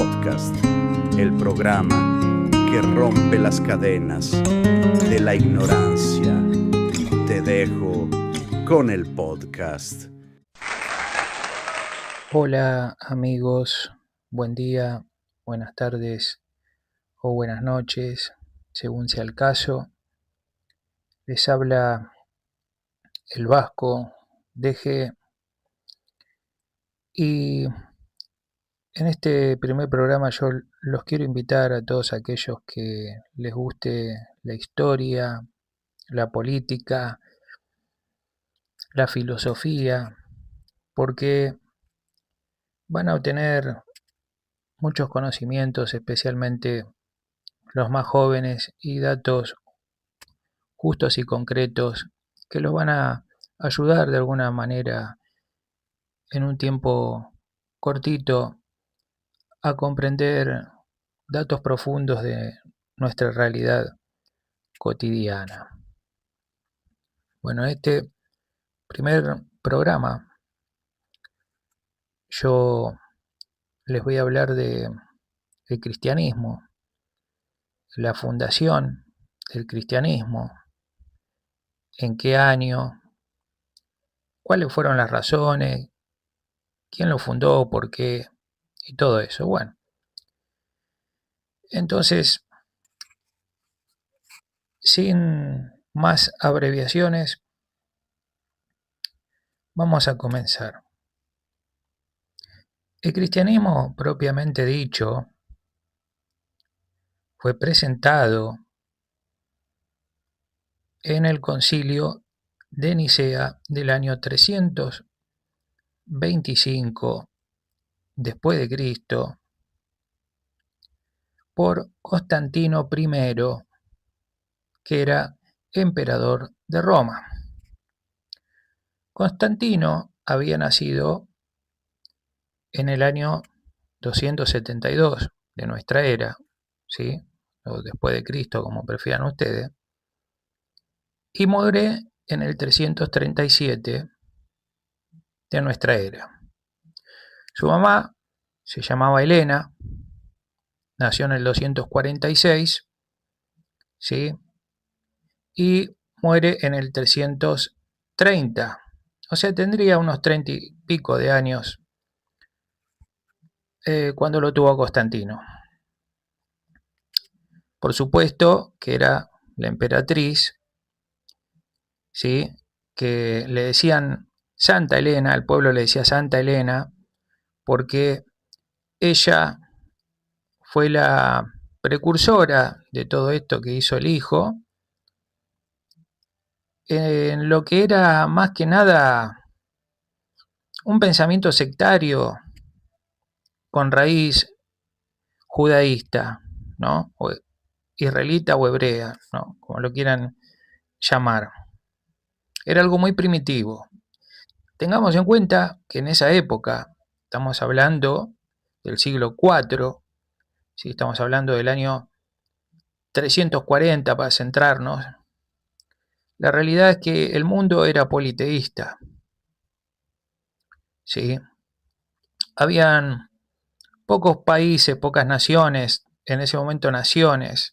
Podcast, el programa que rompe las cadenas de la ignorancia. Te dejo con el podcast. Hola amigos, buen día, buenas tardes o buenas noches, según sea el caso. Les habla el Vasco DG y en este primer programa yo los quiero invitar a todos aquellos que les guste la historia, la política, la filosofía, porque van a obtener muchos conocimientos, especialmente los más jóvenes, y datos justos y concretos que los van a ayudar de alguna manera en un tiempo cortito a comprender datos profundos de nuestra realidad cotidiana. Bueno, en este primer programa yo les voy a hablar del cristianismo, la fundación del cristianismo, en qué año, cuáles fueron las razones, quién lo fundó, por qué y todo eso. Bueno, entonces, sin más abreviaciones, vamos a comenzar. El cristianismo propiamente dicho fue presentado en el concilio de Nicea del año 325 después de Cristo por Constantino I, que era emperador de Roma. Constantino había nacido en el año 272 de nuestra era, ¿sí? O después de Cristo, como prefieran ustedes, y muere en el 337 de nuestra era. Su mamá se llamaba Helena, nació en el 246, ¿sí? Y muere en el 330, o sea, tendría unos 30 y pico de años cuando lo tuvo Constantino. Por supuesto que era la emperatriz, ¿sí? Que le decían Santa Elena, el pueblo le decía Santa Elena, porque ella fue la precursora de todo esto que hizo el hijo, en lo que era más que nada un pensamiento sectario con raíz judaísta, ¿no? O israelita o hebrea, ¿no? Como lo quieran llamar. Era algo muy primitivo. Tengamos en cuenta que en esa época, estamos hablando del siglo IV, ¿sí? Estamos hablando del año 340 para centrarnos, la realidad es que el mundo era politeísta, ¿sí? Habían pocos países, pocas naciones, en ese momento naciones,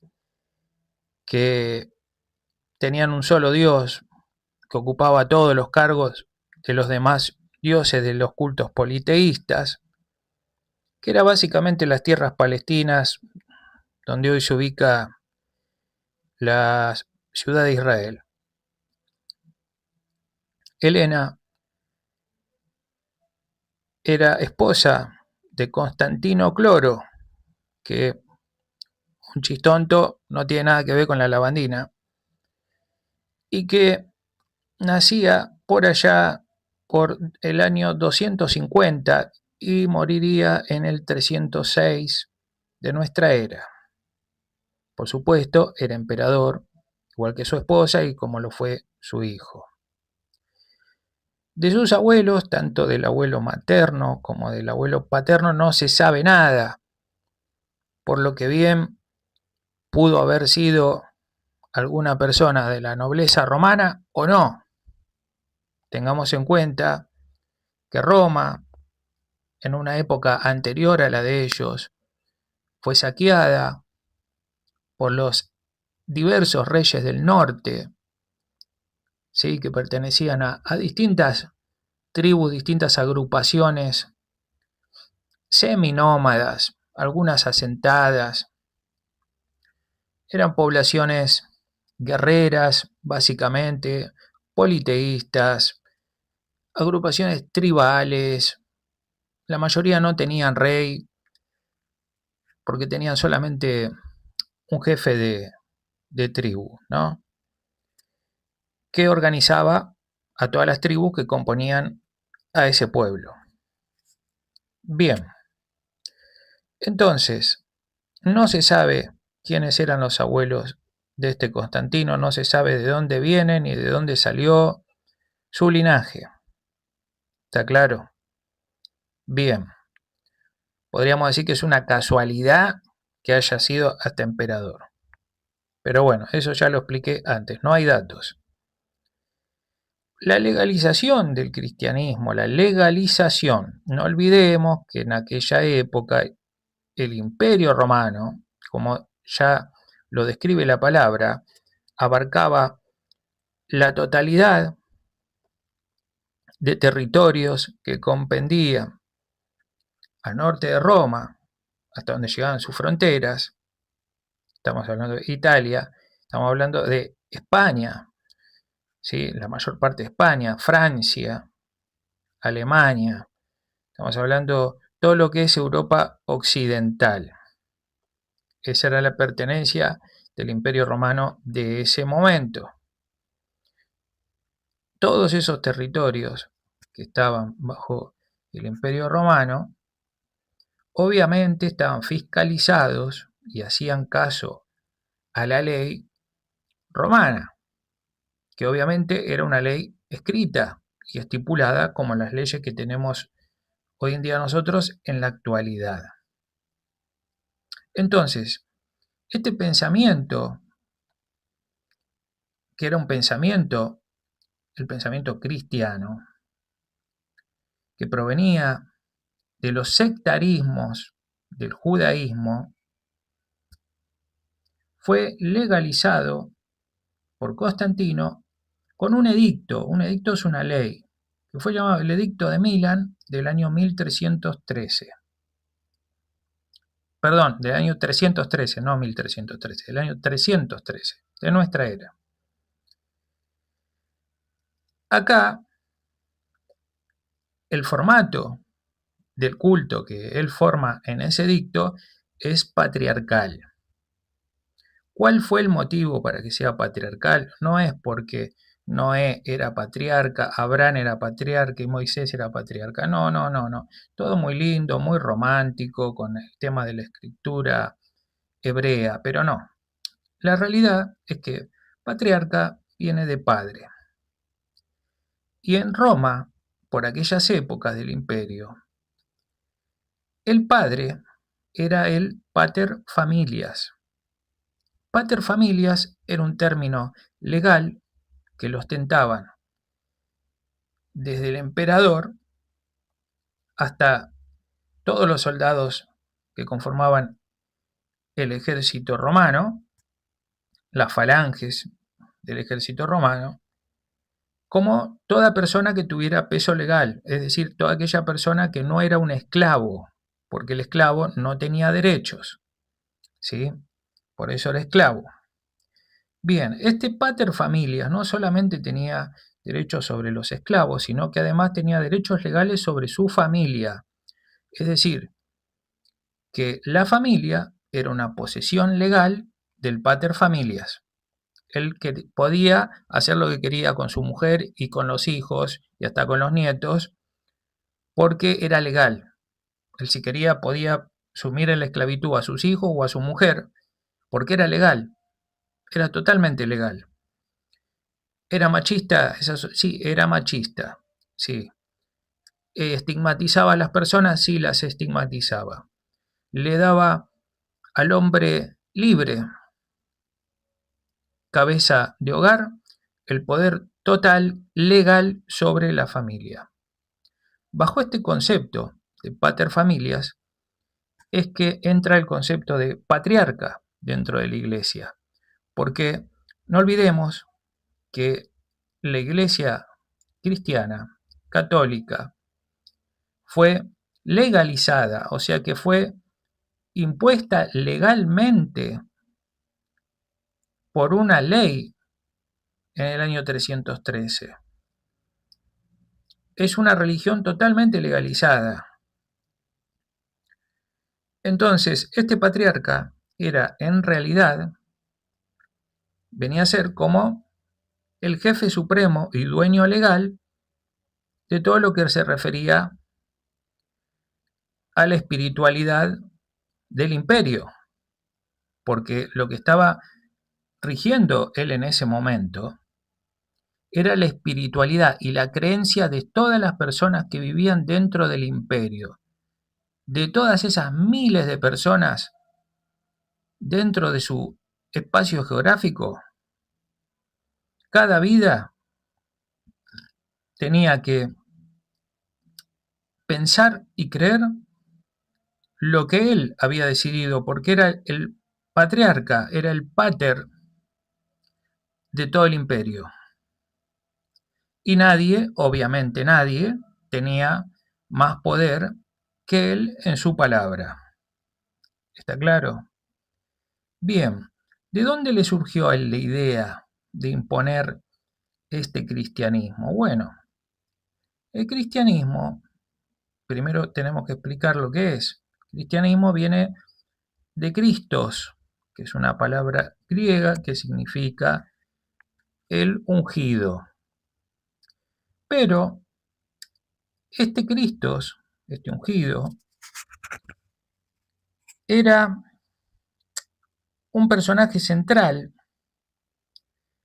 que tenían un solo dios que ocupaba todos los cargos de los demás dioses de los cultos politeístas, que era básicamente las tierras palestinas, donde hoy se ubica la ciudad de Israel. Helena era esposa de Constantino Cloro, que un chistonto no tiene nada que ver con la lavandina, y que nacía por allá por el año 250 y moriría en el 306 de nuestra era. Por supuesto, era emperador, igual que su esposa y como lo fue su hijo. De sus abuelos, tanto del abuelo materno como del abuelo paterno, no se sabe nada, por lo que bien pudo haber sido alguna persona de la nobleza romana o no. Tengamos en cuenta que Roma, en una época anterior a la de ellos, fue saqueada por los diversos reyes del norte, ¿sí? Que pertenecían a distintas tribus, distintas agrupaciones seminómadas, algunas asentadas. Eran poblaciones guerreras, básicamente, politeístas, agrupaciones tribales. La mayoría no tenían rey, porque tenían solamente un jefe de tribu, ¿no? Que organizaba a todas las tribus que componían a ese pueblo. Bien, entonces, no se sabe quiénes eran los abuelos de este Constantino, no se sabe de dónde vienen ni de dónde salió su linaje. ¿Está claro? Bien, podríamos decir que es una casualidad que haya sido hasta emperador. Pero bueno, eso ya lo expliqué antes, no hay datos. La legalización del cristianismo, la legalización, no olvidemos que en aquella época el Imperio Romano, como ya lo describe la palabra, abarcaba la totalidad de territorios que comprendían al norte de Roma, hasta donde llegaban sus fronteras. Estamos hablando de Italia, estamos hablando de España, ¿sí? La mayor parte de España, Francia, Alemania, estamos hablando todo lo que es Europa occidental. Esa era la pertenencia del Imperio Romano de ese momento. Todos esos territorios que estaban bajo el Imperio Romano, obviamente estaban fiscalizados y hacían caso a la ley romana, que obviamente era una ley escrita y estipulada como las leyes que tenemos hoy en día nosotros en la actualidad. Entonces, este pensamiento, que era un pensamiento, el pensamiento cristiano, que provenía de los sectarismos del judaísmo, fue legalizado por Constantino con un edicto. Un edicto es una ley, que fue llamado el Edicto de Milán del año 1313. Perdón, del año 313, no 1313, del año 313, de nuestra era. Acá, el formato del culto que él forma en ese edicto es patriarcal. ¿Cuál fue el motivo para que sea patriarcal? No es porque Noé era patriarca, Abraham era patriarca y Moisés era patriarca. No. Todo muy lindo, muy romántico con el tema de la escritura hebrea, pero no. La realidad es que patriarca viene de padre. Y en Roma, por aquellas épocas del imperio, el padre era el pater familias. Pater familias era un término legal que lo ostentaban desde el emperador hasta todos los soldados que conformaban el ejército romano, las falanges del ejército romano, como toda persona que tuviera peso legal, es decir, toda aquella persona que no era un esclavo, porque el esclavo no tenía derechos, ¿sí? Por eso era esclavo. Bien, este pater familias no solamente tenía derechos sobre los esclavos, sino que además tenía derechos legales sobre su familia. Es decir, que la familia era una posesión legal del pater familias. Él que podía hacer lo que quería con su mujer y con los hijos y hasta con los nietos, porque era legal. Él si quería podía sumir en la esclavitud a sus hijos o a su mujer, porque era legal. Era totalmente legal. ¿Era machista? Sí, era machista. Sí. ¿Estigmatizaba a las personas? Sí, las estigmatizaba. Le daba al hombre libre, cabeza de hogar, el poder total legal sobre la familia. Bajo este concepto de pater familias, es que entra el concepto de patriarca dentro de la iglesia, porque no olvidemos que la iglesia cristiana, católica, fue legalizada, o sea que fue impuesta legalmente por una ley en el año 313. Es una religión totalmente legalizada. Entonces, este patriarca era en realidad, venía a ser como el jefe supremo y dueño legal de todo lo que se refería a la espiritualidad del imperio, porque lo que estaba rigiendo él en ese momento era la espiritualidad y la creencia de todas las personas que vivían dentro del imperio, de todas esas miles de personas dentro de su espacio geográfico. Cada vida tenía que pensar y creer lo que él había decidido, porque era el patriarca, era el pater de todo el imperio. Y nadie, obviamente nadie, tenía más poder que él en su palabra. ¿Está claro? Bien, ¿de dónde le surgió a él la idea de imponer este cristianismo? Bueno, el cristianismo, primero tenemos que explicar lo que es. El cristianismo viene de Christos, que es una palabra griega que significa el ungido. Pero este Christos, este ungido, era un personaje central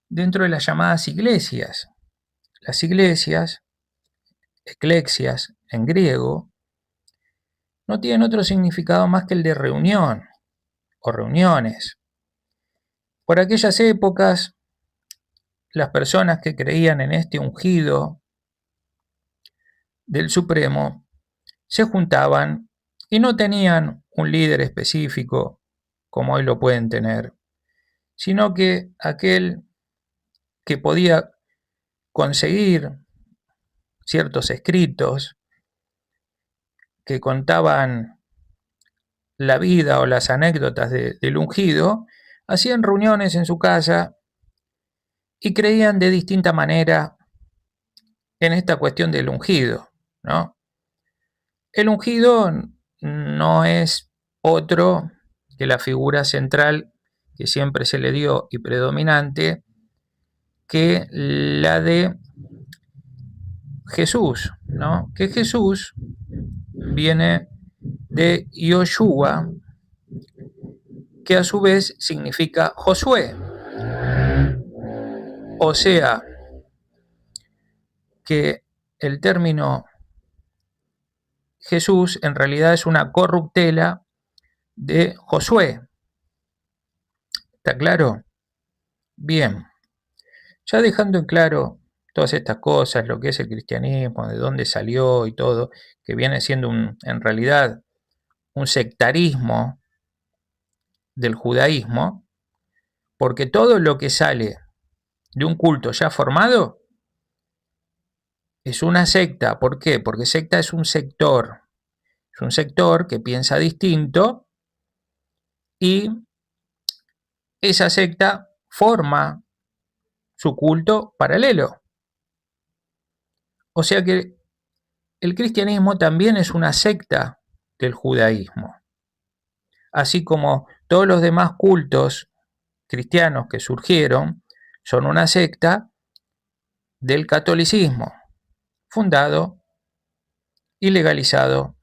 dentro de las llamadas iglesias. Las iglesias, eclesias en griego, no tienen otro significado más que el de reunión o reuniones. Por aquellas épocas, las personas que creían en este ungido del Supremo se juntaban y no tenían un líder específico como hoy lo pueden tener, sino que aquel que podía conseguir ciertos escritos que contaban la vida o las anécdotas del ungido, hacían reuniones en su casa y creían de distinta manera en esta cuestión del ungido, ¿no? El ungido no es otro que la figura central que siempre se le dio y predominante que la de Jesús, ¿no? Que Jesús viene de Yoshua, que a su vez significa Josué. O sea, que el término Jesús en realidad es una corruptela de Josué. ¿Está claro? Bien. Ya dejando en claro todas estas cosas, lo que es el cristianismo, de dónde salió y todo, que viene siendo en realidad un sectarismo del judaísmo, porque todo lo que sale de un culto ya formado es una secta. ¿Por qué? Porque secta es un sector que piensa distinto y esa secta forma su culto paralelo. O sea que el cristianismo también es una secta del judaísmo, así como todos los demás cultos cristianos que surgieron son una secta del catolicismo, fundado y legalizado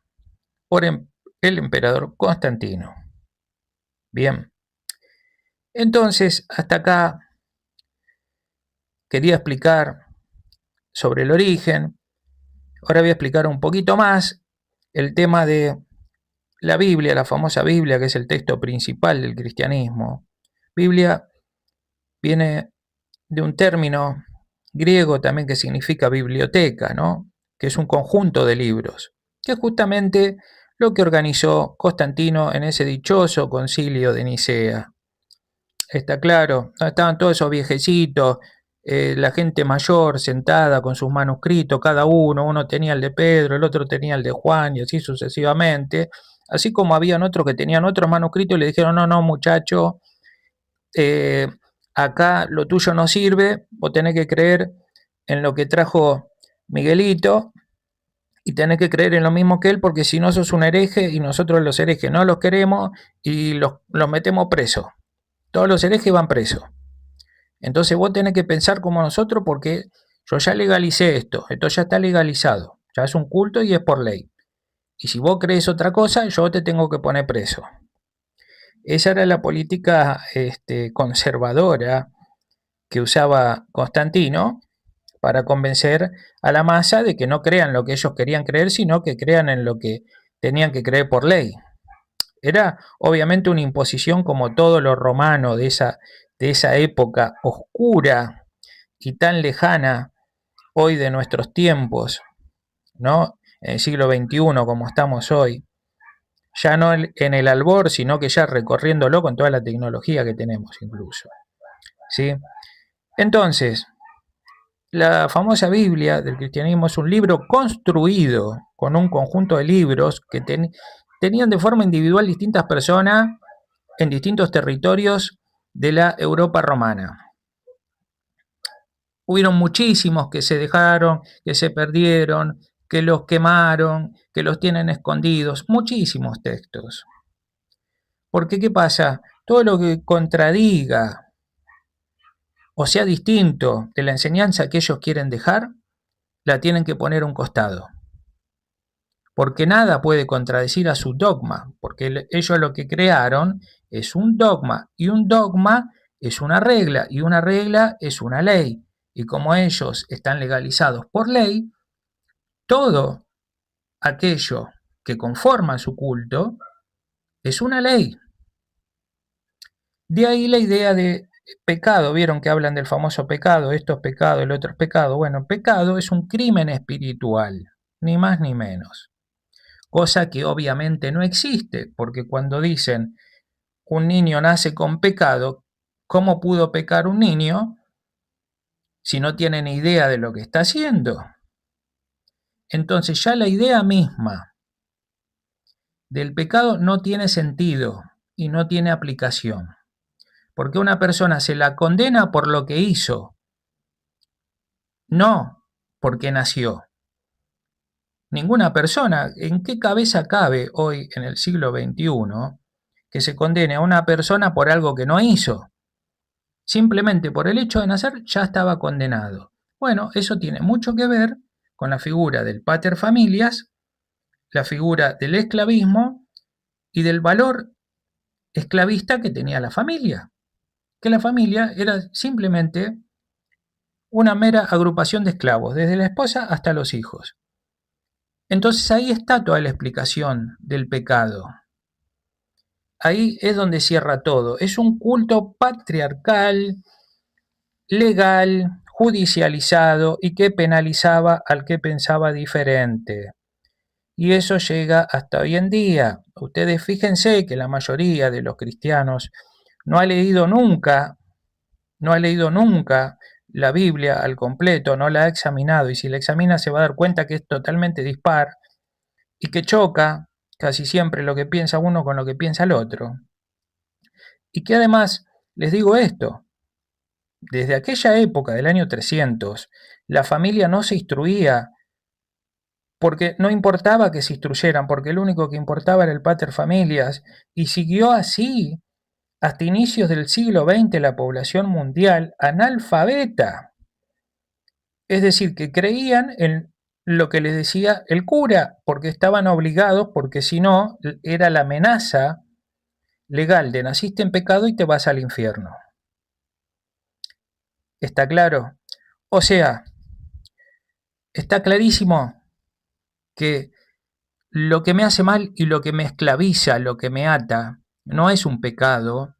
por el emperador Constantino. Bien, entonces hasta acá quería explicar sobre el origen. Ahora voy a explicar un poquito más el tema de la Biblia, la famosa Biblia, que es el texto principal del cristianismo. Biblia viene de un término griego también que significa biblioteca, ¿no? Que es un conjunto de libros, que es justamente lo que organizó Constantino en ese dichoso concilio de Nicea. Está claro, estaban todos esos viejecitos, la gente mayor sentada con sus manuscritos, cada uno tenía el de Pedro, el otro tenía el de Juan y así sucesivamente, así como habían otros que tenían otros manuscritos y le dijeron, no, muchacho, eh, acá lo tuyo no sirve, vos tenés que creer en lo que trajo Miguelito y tenés que creer en lo mismo que él porque si no sos un hereje y nosotros los herejes no los queremos y los metemos presos. Todos los herejes van presos. Entonces vos tenés que pensar como nosotros porque yo ya legalicé esto ya está legalizado, ya es un culto y es por ley. Y si vos crees otra cosa, yo te tengo que poner preso. Esa era la política conservadora que usaba Constantino para convencer a la masa de que no crean lo que ellos querían creer, sino que crean en lo que tenían que creer por ley. Era obviamente una imposición como todo lo romano de esa época oscura y tan lejana hoy de nuestros tiempos, ¿no? En el siglo XXI como estamos hoy, ya no en el albor, sino que ya recorriéndolo con toda la tecnología que tenemos incluso, ¿sí? Entonces, la famosa Biblia del cristianismo es un libro construido con un conjunto de libros que tenían de forma individual distintas personas en distintos territorios de la Europa romana. Hubieron muchísimos que se dejaron, que se perdieron, que los quemaron, que los tienen escondidos, muchísimos textos. Porque ¿qué pasa? Todo lo que contradiga o sea distinto de la enseñanza que ellos quieren dejar, la tienen que poner a un costado. Porque nada puede contradecir a su dogma, porque ellos lo que crearon es un dogma, y un dogma es una regla, y una regla es una ley. Y como ellos están legalizados por ley, todo aquello que conforma su culto es una ley. De ahí la idea de pecado. Vieron que hablan del famoso pecado, esto es pecado, el otro es pecado. Bueno, pecado es un crimen espiritual, ni más ni menos. Cosa que obviamente no existe, porque cuando dicen un niño nace con pecado, ¿cómo pudo pecar un niño si no tiene ni idea de lo que está haciendo? Entonces ya la idea misma del pecado no tiene sentido y no tiene aplicación, porque una persona se la condena por lo que hizo, no porque nació. Ninguna persona, ¿en qué cabeza cabe hoy en el siglo XXI que se condene a una persona por algo que no hizo? Simplemente por el hecho de nacer ya estaba condenado. Bueno, eso tiene mucho que ver con la figura del pater familias, la figura del esclavismo y del valor esclavista que tenía la familia. Que la familia era simplemente una mera agrupación de esclavos, desde la esposa hasta los hijos. Entonces ahí está toda la explicación del pecado. Ahí es donde cierra todo. Es un culto patriarcal, legal, judicializado y que penalizaba al que pensaba diferente. Y eso llega hasta hoy en día. Ustedes fíjense que la mayoría de los cristianos no ha leído nunca la Biblia al completo, no la ha examinado, y si la examina se va a dar cuenta que es totalmente dispar y que choca casi siempre lo que piensa uno con lo que piensa el otro. Y que además, les digo esto, desde aquella época del año 300, la familia no se instruía porque no importaba que se instruyeran, porque lo único que importaba era el pater familias, y siguió así hasta inicios del siglo XX la población mundial analfabeta. Es decir, que creían en lo que les decía el cura, porque estaban obligados, porque si no, era la amenaza legal de naciste en pecado y te vas al infierno. ¿Está claro? O sea, está clarísimo que lo que me hace mal y lo que me esclaviza, lo que me ata, no es un pecado,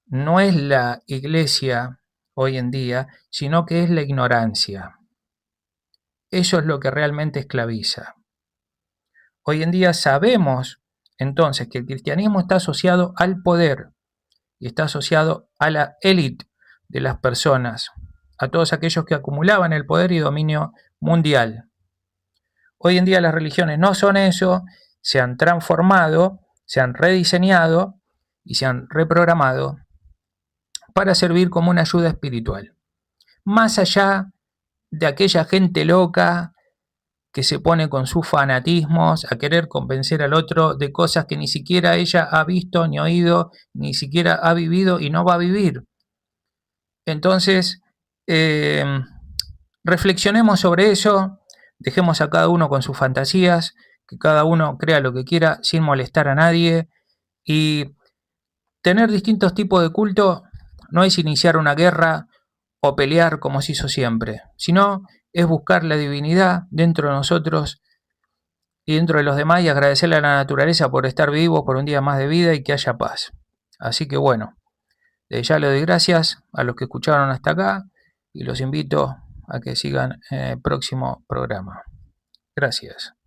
no es la iglesia hoy en día, sino que es la ignorancia. Eso es lo que realmente esclaviza. Hoy en día sabemos entonces que el cristianismo está asociado al poder y está asociado a la élite de las personas, a todos aquellos que acumulaban el poder y dominio mundial. Hoy en día las religiones no son eso, se han transformado, se han rediseñado y se han reprogramado para servir como una ayuda espiritual. Más allá de aquella gente loca que se pone con sus fanatismos a querer convencer al otro de cosas que ni siquiera ella ha visto, ni oído, ni siquiera ha vivido y no va a vivir. Entonces, reflexionemos sobre eso, dejemos a cada uno con sus fantasías, que cada uno crea lo que quiera sin molestar a nadie, y tener distintos tipos de culto no es iniciar una guerra o pelear como se hizo siempre, sino es buscar la divinidad dentro de nosotros y dentro de los demás y agradecerle a la naturaleza por estar vivo, por un día más de vida y que haya paz. Así que bueno, ya le doy gracias a los que escucharon hasta acá y los invito a que sigan en el próximo programa. Gracias.